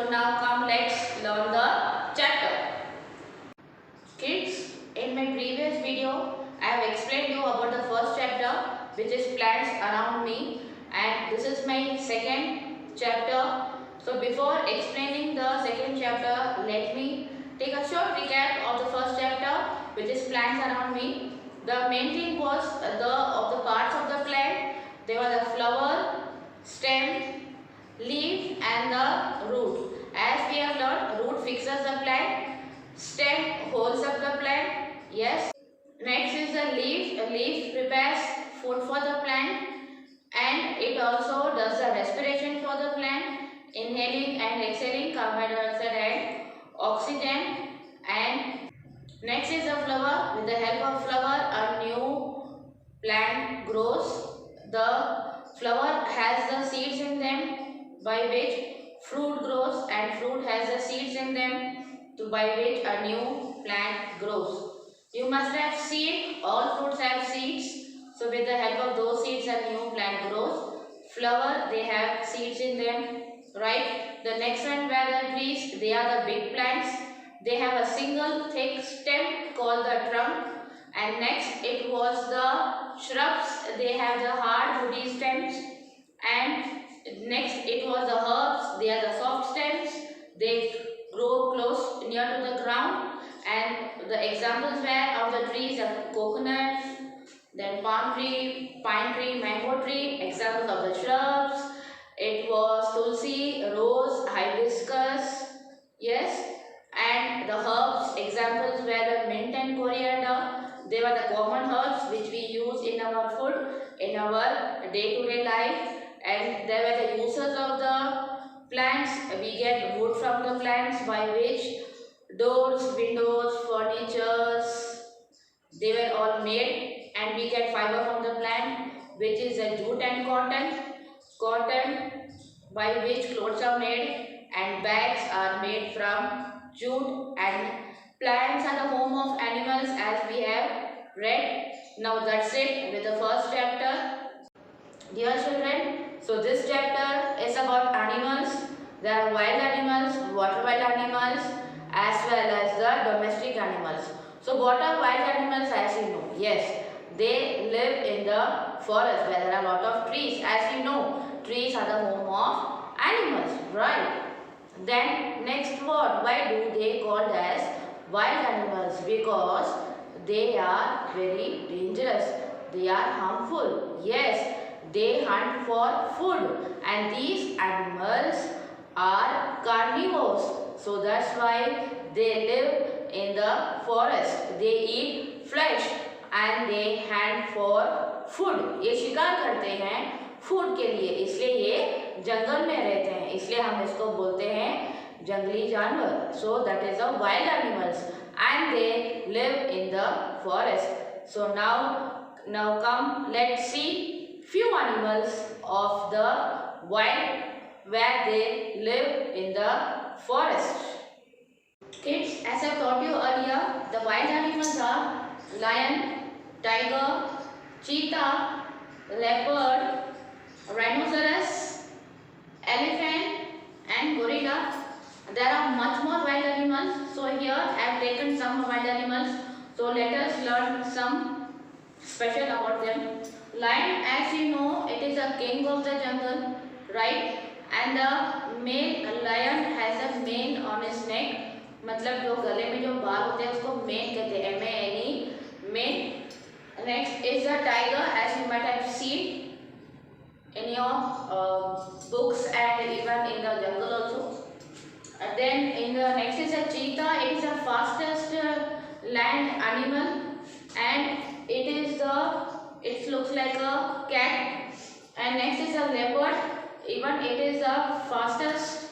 So now come, let's learn the chapter. Kids, in my previous video, I have explained you about the first chapter, which is plants around me, and this is my second chapter. So before explaining the second chapter, let me take a short recap of the first chapter, which is plants around me. The main thing was the parts of the plant. They were the flower, stem, leaf and the root. As we have learned, root fixes the plant, stem holds up the plant. Yes. Next is the leaf. A leaf prepares food for the plant and it also does the respiration for the plant, inhaling and exhaling carbon dioxide and oxygen. And next is the flower. With the help of flower, a new plant grows. The flower has the seeds in them by which fruit grows, and fruit has the seeds in them by which a new plant grows. You must have seen all fruits have seeds. So with the help of those seeds a new plant grows. Flower, they have seeds in them, right? The next one were the trees. They are the big plants. They have a single thick stem called the trunk. And next it was the shrubs. They have the hard woody stems. And next it was the herbs. They are the soft stems. They grow close near to the ground. And the examples were of the trees are coconut, then palm tree, pine tree, mango tree. Examples of the shrubs, it was tulsi, rose, hibiscus. Yes. And the herbs, examples were the mint and coriander. They were the common herbs which we use in our food, in our day-to-day life. And there were the uses of the plants. We get wood from the plants by which doors, windows, furnitures, they were all made. And we get fiber from the plant, which is a jute and cotton. Cotton by which clothes are made, and bags are made from jute. And plants are the home of animals, as we have read. Now that's it with the first chapter. Dear children, so this chapter is about animals. There are wild animals, water wild animals, as well as the domestic animals. So what are wild animals, as you know? Yes, they live in the forest where there are a lot of trees. As you know, trees are the home of animals, right? Then next word, why do they called as wild animals? Because they are very dangerous. They are harmful. Yes, they hunt for food, and these animals are carnivores. So that's why they live in the forest. They eat flesh and they hunt for food. ये शिकार करते हैं food के लिए, इसलिए ये जंगल में रहते हैं, इसलिए हम इसको बोलते हैं जंगली जानवर. So that is the wild animals, and they live in the forest. So now come, let's see few animals of the wild where they live in the forest. Kids, as I taught you earlier, the wild animals are lion, tiger, cheetah, leopard, rhinoceros, elephant and gorilla. There are much more wild animals. So here I have taken some wild animals. So let us learn some special about them. Lion, as you know, it is a king of the jungle, right? And the male lion has a mane on his neck. मतलब जो गले में जो बाल होते हैं उसको mane कहते हैं, M-A-N-E, mane. Next is the tiger, as you might have seen in your books and even in the jungle also. And then in the next is a cheetah. It is the fastest land animal, and it looks like a cat. And next is a leopard. Even it is the fastest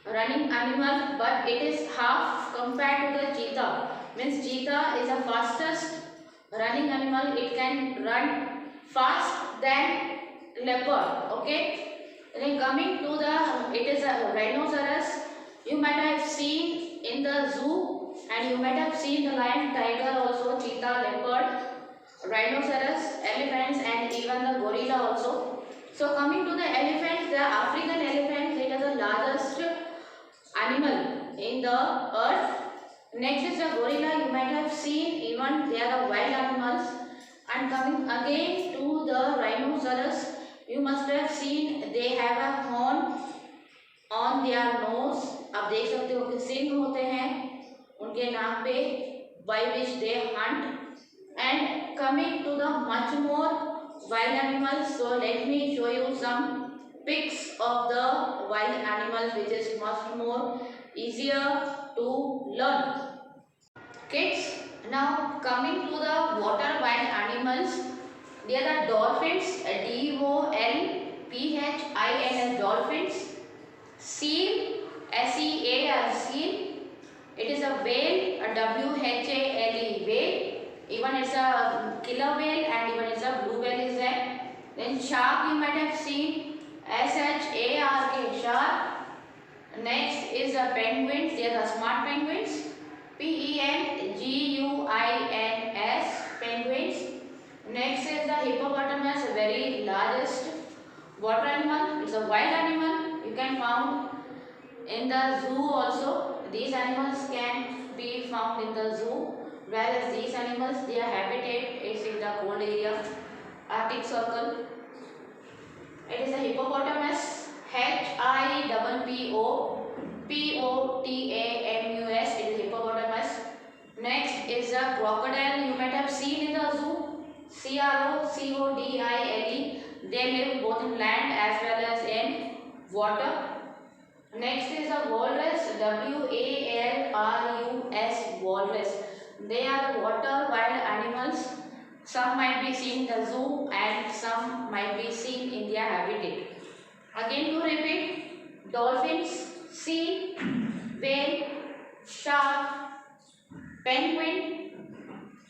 running animal, but it is half compared to the cheetah. Means cheetah is the fastest running animal. It can run fast than leopard. Okay. Then coming to it is a rhinoceros. You might have seen in the zoo, and you might have seen the lion, tiger also, cheetah, leopard, rhinoceros, elephants, and even the gorilla also. So coming to the elephants, the African elephants, it is the largest animal in the earth. Next is the gorilla. You might have seen, even they are the wild animals. And coming again to the rhinoceros, you must have seen they have a horn on their nose. आप देख सकते हो कि सिंग होते हैं उनके नाक पे, by which they hunt. And coming to the much more wild animals, so let me show you some pics of the wild animals, which is much more easier to learn. Kids, now coming to the water wild animals, they are the dolphins, DOLPHINS, dolphins. Seal, SEAL, seal. It is a whale, a WHALE, whale. Even it's a killer whale and even it's a blue whale is there. Then shark you might have seen, SHARK, shark. Next is the penguins, they are the smart penguins. PENGUINS, penguins. Next is the hippopotamus, a very largest water animal. It's a wild animal. You can find in the zoo also. These animals can be found in the zoo, whereas these animals, their habitat is in the cold area, Arctic Circle. It is a hippopotamus, HIPPOPOTAMUS. It is hippopotamus. Next is a crocodile. You might have seen in the zoo, CROCODILE. They live both in land as well as in water. Next is a walrus, WALRUS, walrus. They are the water wild animals. Some might be seen in the zoo and some might be seen in their habitat. Again to repeat, dolphins, seal, whale, shark, penguin,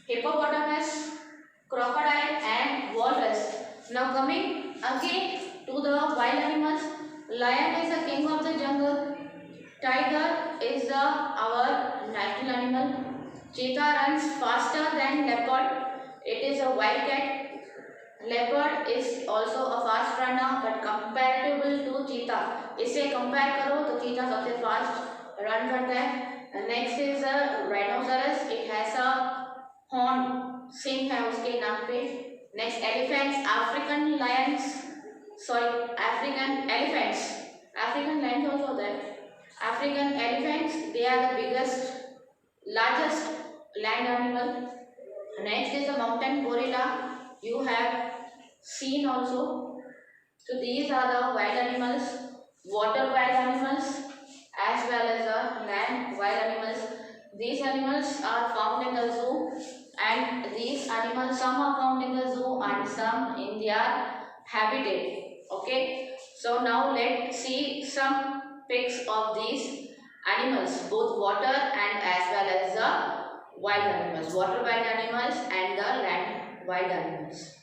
hippopotamus, crocodile and walrus. Now coming again to the wild animals, lion is the king of the jungle, tiger is our national animal, cheetah runs faster than leopard, it is a wild cat. Leopard is also a fast runner but comparable to cheetah. इसे compare करो तो cheetah सबसे fast run करता है. Next is a rhinoceros. It has a horn, सिंग है उसके नाक पे. Next elephants, African lions. African elephants. African lions also होता है. African elephants, they are the biggest, largest land animal. Next is a mountain gorilla. You have seen also. So these are the wild animals, water wild animals as well as the land wild animals. These animals are found in the zoo, and these animals, some are found in the zoo and some in their habitat. Okay, so now let's see some pics of these animals, both water and as well as the wild animals, water wild animals and the land wild animals.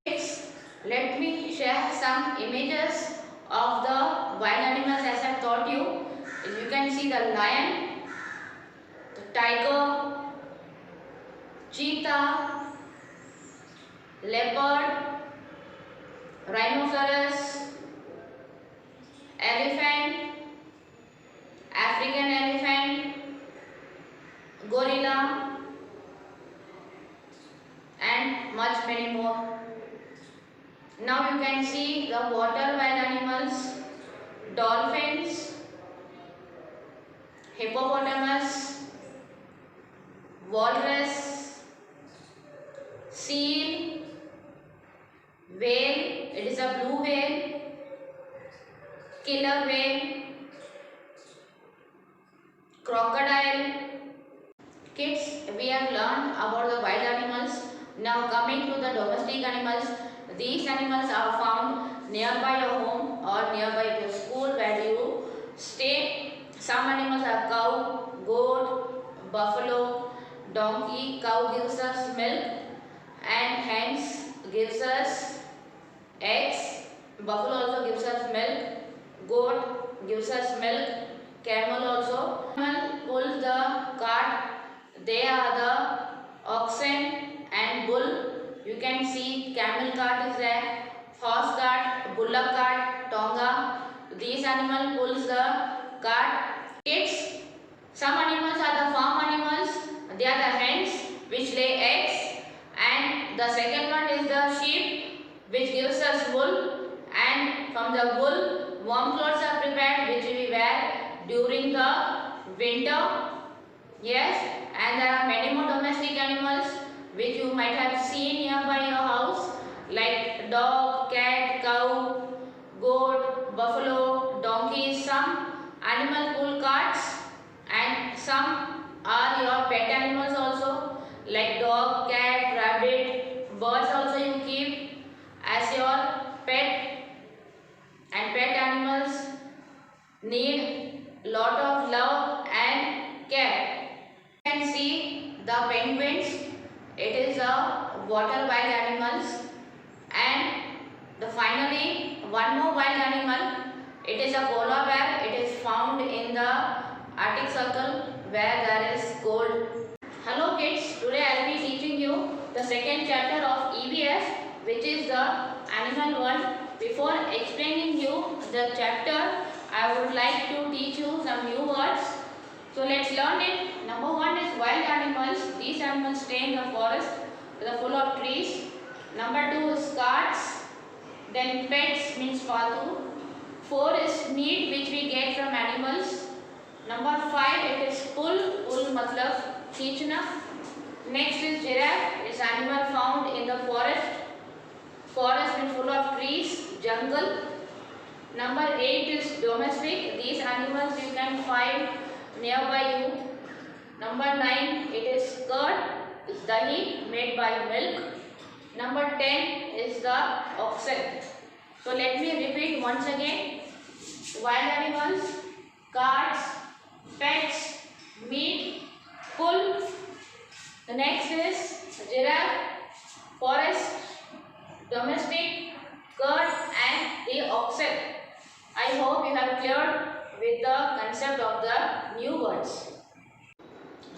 Next, let me share some images of the wild animals as I taught you. You can see the lion, the tiger, cheetah, leopard, rhinoceros, elephant, African elephant, gorilla and much many more. Now you can see the water wild animals, dolphins, hippopotamus, walrus, seal, whale, it is a blue whale, killer whale, crocodile. Kids, we have learned about the wild animals. Now coming to the domestic animals. These animals are found nearby your home or nearby your school where you stay. Some animals are cow, goat, buffalo, donkey. Cow gives us milk and hens gives us eggs. Buffalo also gives us milk. Goat gives us milk. Camel also. Camel pulls the cart. They are the oxen and bull. You can see camel cart is there, horse cart, bullock cart, tonga. These animal pulls the cart Some animals are the farm animals. They are the hens which lay eggs, and the second one is the sheep which gives us wool, and from the wool warm clothes are prepared which we wear during the winter. Yes, and there are many more domestic animals which you might have seen nearby your house, like dog, cat, cow, goat, buffalo, donkeys. Some animal pull carts, and some are your pet animals also, like dog, cat, rabbit, birds also you keep as your pet. And pet animals need lot of love and care. You can see the penguins. It is a water wild animals. And finally one more wild animal. It is a polar bear. It is found in the Arctic Circle where there is cold. Hello kids, today I will be teaching you the second chapter of EVS, which is the animal world. Before explaining you the chapter, I would like to teach you some new words. So let's learn it. Number one is wild animals. These animals stay in the forest. They are full of trees. Number two is carts. Then pets means patu. Four is meat which we get from animals. Number five, it is pull. Pull matlab खींचना. Next is giraffe. It's animal found in the forest. Forest means full of trees, jungle. Number 8 is domestic. These animals you can find nearby you. Number 9, it is curd, dahi made by milk. Number 10 is the oxen. So let me repeat once again. Wild animals, cards, pets, meat, pull. The next is giraffe, forest, domestic, curd and the oxen. I hope you have cleared with the concept of the new words.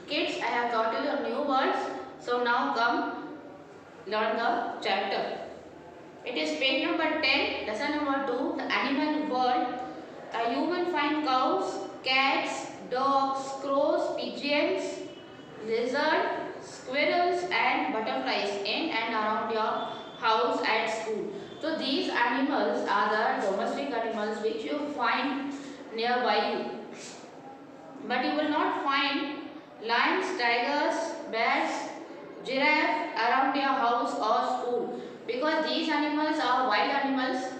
Kids, I have taught you the new words. So now come learn the chapter. It is page number 10, lesson number 2, the animal world. You will find cows, cats, dogs, crows, pigeons, lizards, squirrels and butterflies in and around your house at school. So these animals are the domestic animals which you find nearby you. But you will not find lions, tigers, bears, giraffe around your house or school, because these animals are wild animals.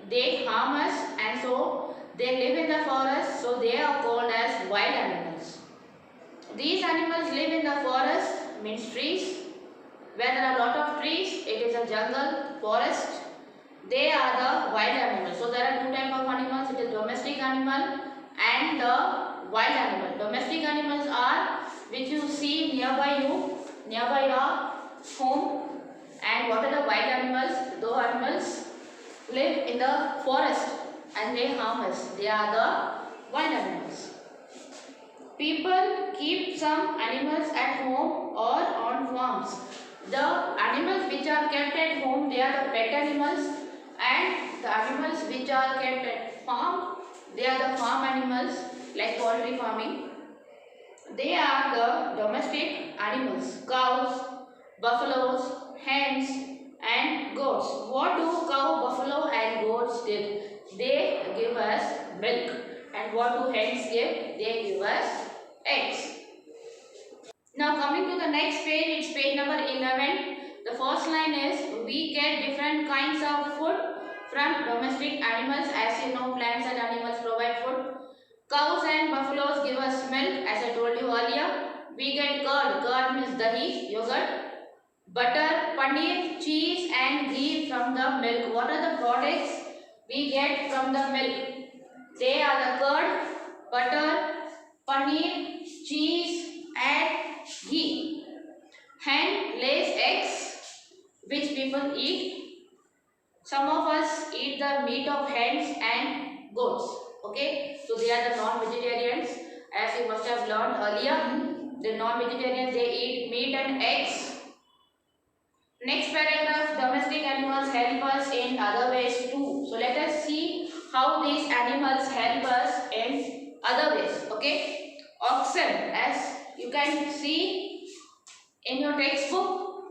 They harm us and so they live in the forest, so they are called as wild animals. These animals live in the forest, means trees. Where there are a lot of trees, it is a jungle, forest. They are the wild animals. So there are two types of animals. It is domestic animal and the wild animal. Domestic animals are which you see nearby you, nearby your home. And what are the wild animals? Those animals live in the forest and they harm us. They are the wild animals. People keep some animals at home or on farms. The animals which are kept at home, they are the pet animals, and the animals which are kept at farm, they are the farm animals like poultry farming. They are the domestic animals, cows, buffaloes, hens and goats. What do cow, buffalo and goats give? They give us milk. And what do hens give? They give us eggs. Now coming to the next page, it's page number 11. The first line is, we get different kinds of food from domestic animals. As you know, plants and animals provide food. Cows and buffaloes give us milk, as I told you earlier. We get curd. Curd means dahi, yogurt. Butter, paneer, cheese and ghee from the milk. What are the products we get from the milk? They are the curd, butter, paneer, cheese and ghee. Hen lays eggs which people eat. Some of us eat the meat of hens and goats. Okay, so they are the non-vegetarians, as you must have learned earlier. The non-vegetarians, they eat meat and eggs. Next paragraph, domestic animals help us in other ways too. So let us see how these animals help us in other ways. Okay, oxen. oxen. As you can see in your textbook,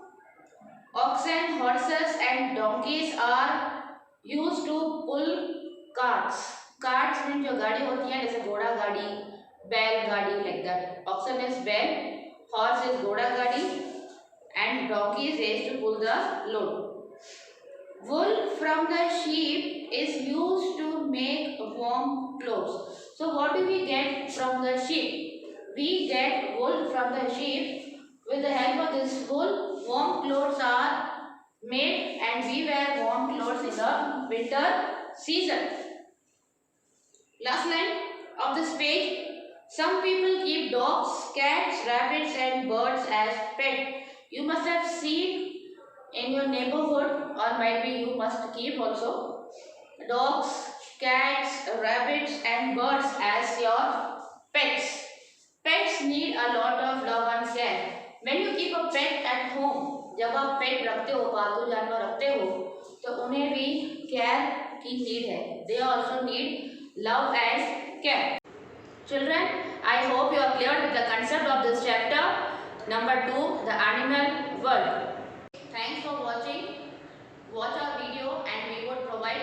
oxen, horses and donkeys are used to pull carts. Carts means जो गाड़ी होती है जैसे घोड़ा गाड़ी, बैल गाड़ी, like that. Oxen is बैल, horse is घोड़ा गाड़ी and donkey is used to pull the load. Wool from the sheep is used to make warm clothes. So what do we get from the sheep? We get wool from the sheep. With the help of this wool, warm clothes are made and we wear warm clothes in the winter season. Last line of this page. Some people keep dogs, cats, rabbits and birds as pet. You must have seen in your neighborhood, or maybe you must keep also, dogs, cats, rabbits and birds as your pets. Pets need a lot of love and care. When you keep a pet at home, जब आप पेट रखते हो, पालतू जानवर रखते हो, तो उन्हें भी केयर की नीड है. They also need love and care. Children, I hope you are clear with the concept of this chapter. Number 2, the animal world. Thanks for watching. Watch our video and we would provide